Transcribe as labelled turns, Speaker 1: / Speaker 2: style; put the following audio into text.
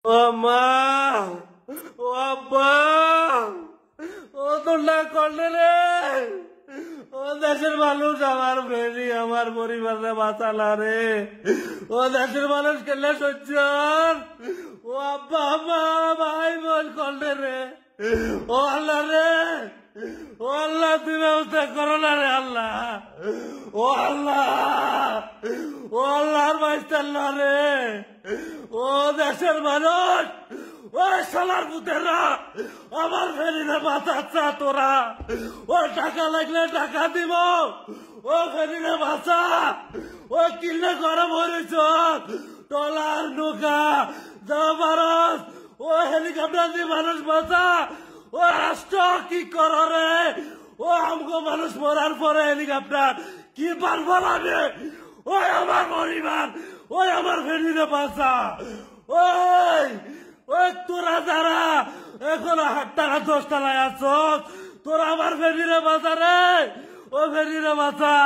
Speaker 1: ও মা, ও আব্বা, ও তো না করলে রে। ও দেশের মানুষ আমার ফেরি আমার পরিবারে বাঁচালা রে। ও দেশের মানুষ কেলে সহ্য। ও আব্বা আব্বা ভাই বোন করলে রে। ও আল্লাহ রে, ও আল্লাহ তুমি ব্যবস্থা করো না রে আল্লাহ। ও আল্লাহ, ও আল্লাহর বাইস্তাল্লাহ রে। ও দেশের মানুষ, ও শালার পুতেরা আমার ফেরিরে বাঁচাচ্ছা তোরা। ও টাকা লাগলে টাকা দিব, ও ফেরিরে বাঁচা। ও কিলে করে মরিছ টলার নৌকা যা পারস, ও হেলিকপ্টার দিয়ে মানুষ বাঁচা। ও রাষ্ট্র কি কর রে। ও আমগো মানুষ মরার পরে হেলিকপ্টার কি পারবো লাগে। ওই আমার পরিবার, ওই আমার ফেরিরে বাঁচা। ওই ওই তোরা যারা এখন 8 টাকা 10 টাকায় আছ, তোরা আমার ফেরিরে বাঁচা রে। ও ফেরিরে বাঁচা।